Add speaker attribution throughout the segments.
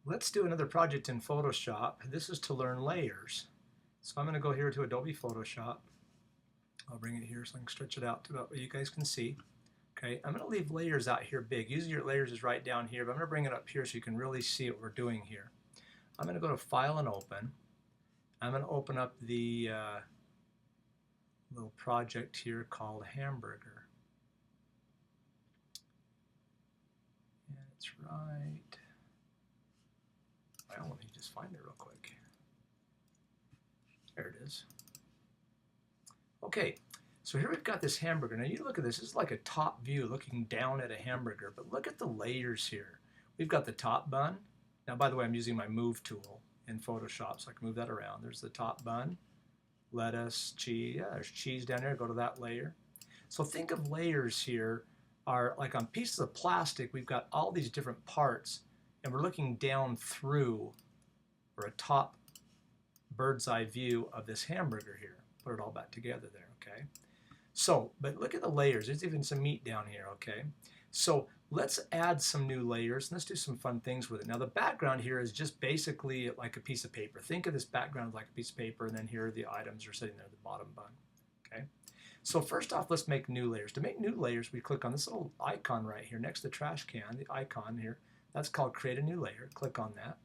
Speaker 1: Let's do another project in Photoshop. This is to learn layers. So I'm going to go here to Adobe Photoshop. I'll bring it here so I can stretch it out to about what you guys can see. Okay, I'm going to leave layers out here big. Usually your layers is right down here, but I'm going to bring it up here so you can really see what we're doing here. I'm going to go to File and Open. I'm going to open up the little project here called Hamburger. And it's right. Well, let me just find it real quick. There it is. Okay, so here we've got this hamburger. Now you look at this, this is like a top view looking down at a hamburger, but look at the layers here. We've got the top bun. Now, by the way, I'm using my move tool in Photoshop, so I can move that around. There's the top bun, lettuce, cheese. Yeah, there's cheese down there. Go to that layer. So think of layers here are like on pieces of plastic. We've got all these different parts, and we're looking down through, or a top bird's eye view of this hamburger here. Put it all back together there, okay? So, but look at the layers. There's even some meat down here, okay? So let's add some new layers and let's do some fun things with it. Now the background here is just basically like a piece of paper. Think of this background like a piece of paper, and then here the items are sitting there at the bottom bun, okay? So first off, let's make new layers. To make new layers, we click on this little icon right here next to the trash can, the icon here. That's called Create a New Layer. Click on that.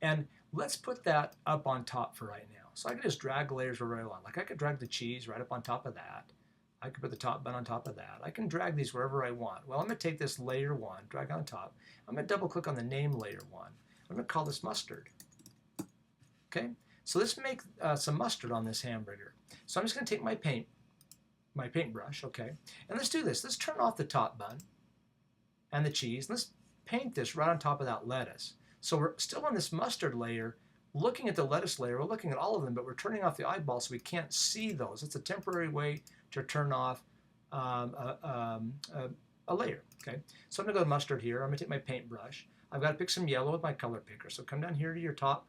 Speaker 1: And let's put that up on top for right now. So I can just drag layers wherever I want. Like I could drag the cheese right up on top of that. I could put the top bun on top of that. I can drag these wherever I want. Well, I'm going to take this layer 1, drag on top. I'm going to double click on the name layer 1. I'm going to call this mustard. Okay, so let's make some mustard on this hamburger. So I'm just going to take my paintbrush, okay, and let's do this. Let's turn off the top bun and the cheese. Let's paint this right on top of that lettuce. So we're still on this mustard layer, looking at the lettuce layer. We're looking at all of them, but we're turning off the eyeball so we can't see those. It's a temporary way to turn off a layer. Okay, so I'm going to go to mustard here. I'm going to take my paintbrush. I've got to pick some yellow with my color picker. So come down here to your top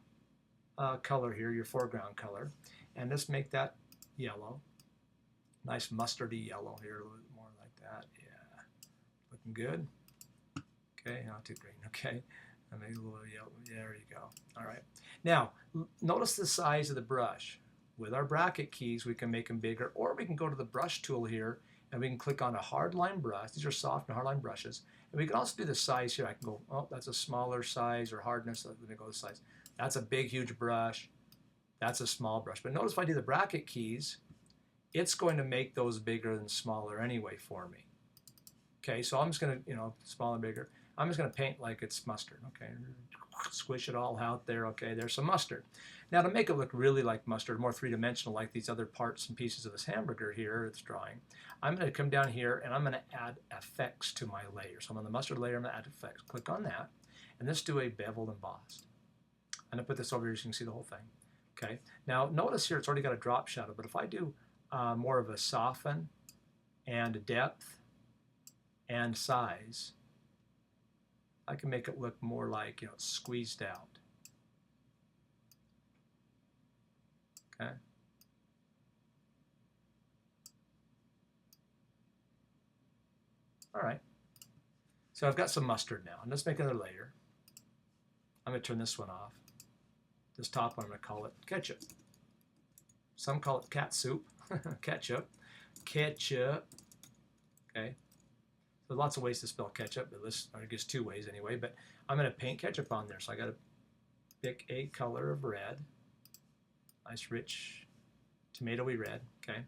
Speaker 1: color here, your foreground color, and let's make that yellow. Nice mustardy yellow here, a little bit more like that. Yeah, looking good. Okay, not too green. Okay. And maybe a little yellow. There you go. All right. Now, notice the size of the brush. With our bracket keys, we can make them bigger, or we can go to the brush tool here, and we can click on a hardline brush. These are soft and hardline brushes. And we can also do the size here. I can go, oh, that's a smaller size or hardness. Let me go to size. That's a big, huge brush. That's a small brush. But notice if I do the bracket keys, it's going to make those bigger and smaller anyway for me. Okay, so I'm just going to, smaller, bigger. I'm just going to paint like it's mustard, okay? Squish it all out there, okay? There's some mustard. Now to make it look really like mustard, more three-dimensional like these other parts and pieces of this hamburger here it's drawing, I'm going to come down here and I'm going to add effects to my layer. So I'm on the mustard layer, I'm going to add effects. Click on that, and let's do a bevel embossed. I'm going to put this over here so you can see the whole thing, okay? Now notice here it's already got a drop shadow, but if I do more of a soften and depth and size, I can make it look more like, squeezed out. Okay. All right. So I've got some mustard now. And let's make another layer. I'm going to turn this one off. This top one, I'm going to call it ketchup. Some call it cat soup. Ketchup. Ketchup. Okay. There's lots of ways to spell ketchup, but I guess 2 ways anyway. But I'm going to paint ketchup on there. So I got to pick a color of red. Nice, rich, tomatoey red. Okay.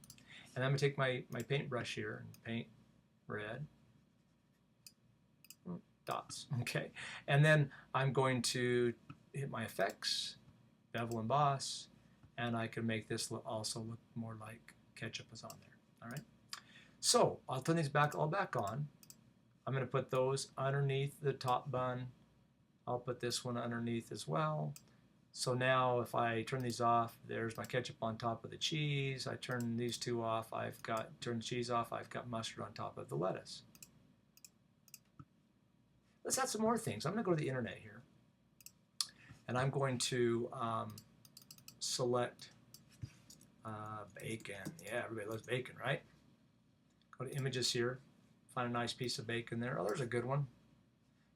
Speaker 1: And I'm going to take my paintbrush here and paint red. Dots. Okay. And then I'm going to hit my effects, bevel emboss, and I can make this also look more like ketchup is on there. All right. So I'll turn these all back on. I'm going to put those underneath the top bun. I'll put this one underneath as well. So now if I turn these off, there's my ketchup on top of the cheese. I turn these 2 off, turn the cheese off, I've got mustard on top of the lettuce. Let's add some more things. I'm going to go to the internet here. And I'm going to select bacon. Yeah, everybody loves bacon, right? Go to images here. Find a nice piece of bacon there. Oh, there's a good one.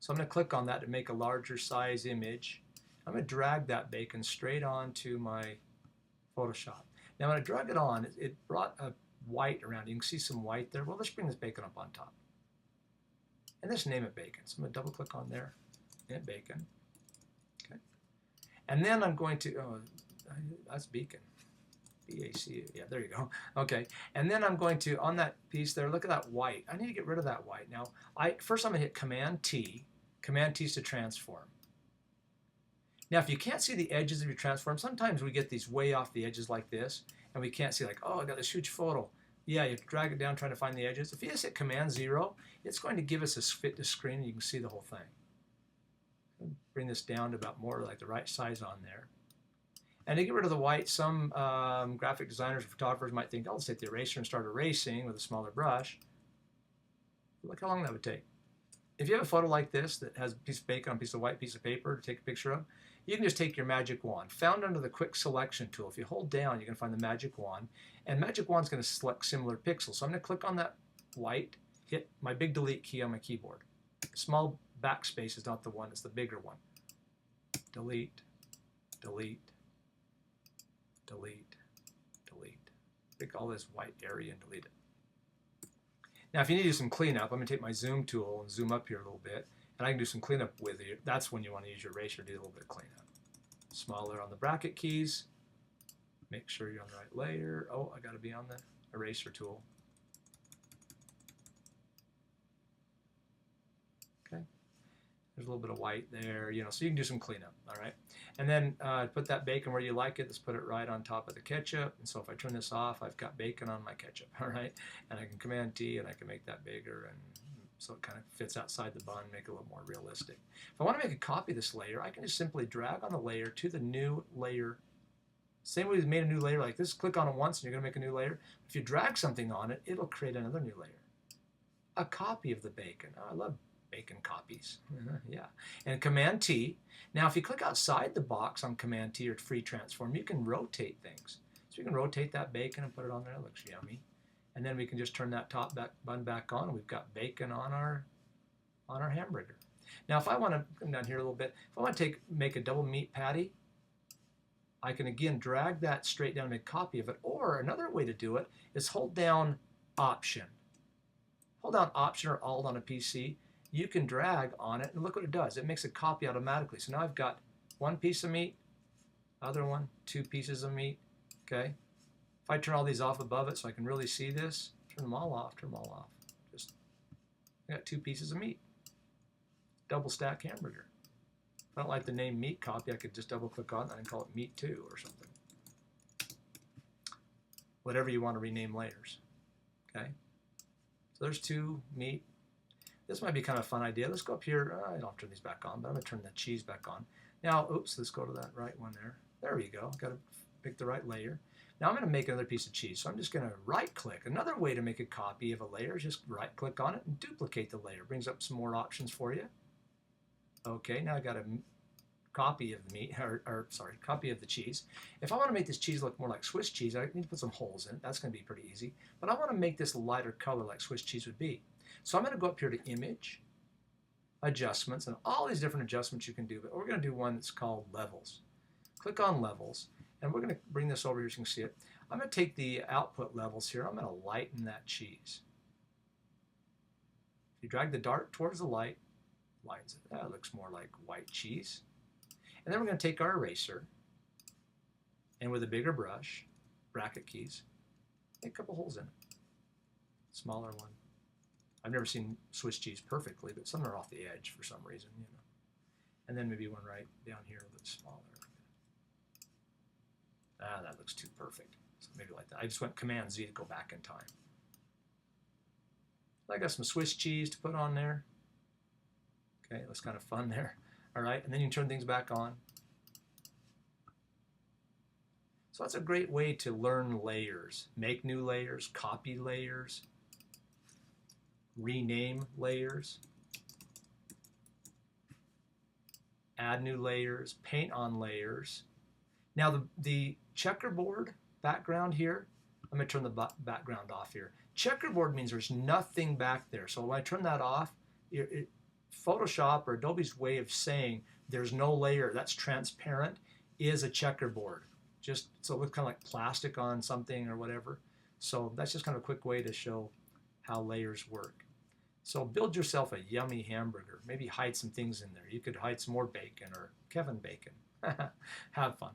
Speaker 1: So I'm going to click on that to make a larger size image. I'm going to drag that bacon straight onto my Photoshop. Now when I drag it on, it brought a white around. You can see some white there. Well, let's bring this bacon up on top. And let's name it bacon. So I'm going to double click on there, name it bacon. Okay. And then I'm going to, oh, that's beacon. B-A-C, yeah, there you go. Okay, and then I'm going to, on that piece there, look at that white. I need to get rid of that white. Now, first I'm going to hit Command-T. Command-T is to transform. Now, if you can't see the edges of your transform, sometimes we get these way off the edges like this, and we can't see like, oh, I got this huge photo. Yeah, you have to drag it down trying to find the edges. If you just hit Command-0, it's going to give us a fit to screen, and you can see the whole thing. Bring this down to about more like the right size on there. And to get rid of the white, some graphic designers or photographers might think, oh, let's take the eraser and start erasing with a smaller brush. Look how long that would take. If you have a photo like this that has a piece of bacon on a piece of white piece of paper to take a picture of, you can just take your magic wand. Found under the quick selection tool. If you hold down, you can find the magic wand. And magic wand's going to select similar pixels. So I'm going to click on that white, hit my big delete key on my keyboard. Small backspace is not the one, it's the bigger one. Delete, delete, delete, delete. Pick all this white area and delete it. Now if you need to do some cleanup, I'm going to take my zoom tool and zoom up here a little bit, and I can do some cleanup with it. That's when you want to use your eraser to do a little bit of cleanup. Smaller on the bracket keys. Make sure you're on the right layer. Oh, I got to be on the eraser tool. Okay. There's a little bit of white there, you know, so you can do some cleanup, all right? And then put that bacon where you like it. Let's put it right on top of the ketchup. And so if I turn this off, I've got bacon on my ketchup, all right? And I can Command-T and I can make that bigger, and so it kind of fits outside the bun, make it a little more realistic. If I want to make a copy of this layer, I can just simply drag on the layer to the new layer. Same way we made a new layer like this, click on it once and you're going to make a new layer. If you drag something on it, it'll create another new layer. A copy of the bacon. Oh, I love bacon copies. Yeah. And Command-T. Now if you click outside the box on Command-T or free transform, you can rotate things. So you can rotate that bacon and put it on there. It looks yummy. And then we can just turn that top bun back on. We've got bacon on our hamburger. Now if I want to come down here a little bit, if I want to make a double meat patty, I can again drag that straight down and make a copy of it. Or another way to do it is hold down Option. Hold down Option or Alt on a PC. You can drag on it and look what it does. It makes a copy automatically. So now I've got one piece of meat, other one, two pieces of meat. Okay. If I turn all these off above it so I can really see this, turn them all off, turn them all off. Just, I got two pieces of meat. Double stack hamburger. If I don't like the name meat copy, I could just double click on it and call it meat 2 or something. Whatever you want to rename layers. Okay. So there's two meat. This might be kind of a fun idea. Let's go up here. I don't turn these back on, but I'm going to turn the cheese back on. Now, oops, let's go to that right one there. There we go. Got to pick the right layer. Now I'm going to make another piece of cheese. So I'm just going to right-click. Another way to make a copy of a layer is just right-click on it and duplicate the layer. Brings up some more options for you. Okay, now I got a copy of the meat, copy of the cheese. If I want to make this cheese look more like Swiss cheese, I need to put some holes in it. That's going to be pretty easy. But I want to make this a lighter color like Swiss cheese would be. So I'm going to go up here to Image, Adjustments, and all these different adjustments you can do. But we're going to do one that's called Levels. Click on Levels, and we're going to bring this over here so you can see it. I'm going to take the output levels here. I'm going to lighten that cheese. If you drag the dart towards the light, lightens it. That looks more like white cheese. And then we're going to take our eraser, and with a bigger brush, bracket keys, make a couple holes in it. Smaller one. I've never seen Swiss cheese perfectly, but some are off the edge for some reason, you know. And then maybe one right down here a little smaller. Ah, that looks too perfect. So maybe like that. I just went Command-Z to go back in time. I got some Swiss cheese to put on there. Okay, that's kind of fun there. All right, and then you can turn things back on. So that's a great way to learn layers. Make new layers, copy layers, rename layers, add new layers, paint on layers. Now the checkerboard background here, I'm going to turn the background off here. Checkerboard means there's nothing back there. So when I turn that off, Photoshop or Adobe's way of saying there's no layer that's transparent is a checkerboard. Just so it looks kind of like plastic on something or whatever. So that's just kind of a quick way to show how layers work. So build yourself a yummy hamburger. Maybe hide some things in there. You could hide some more bacon or Kevin bacon. Have fun.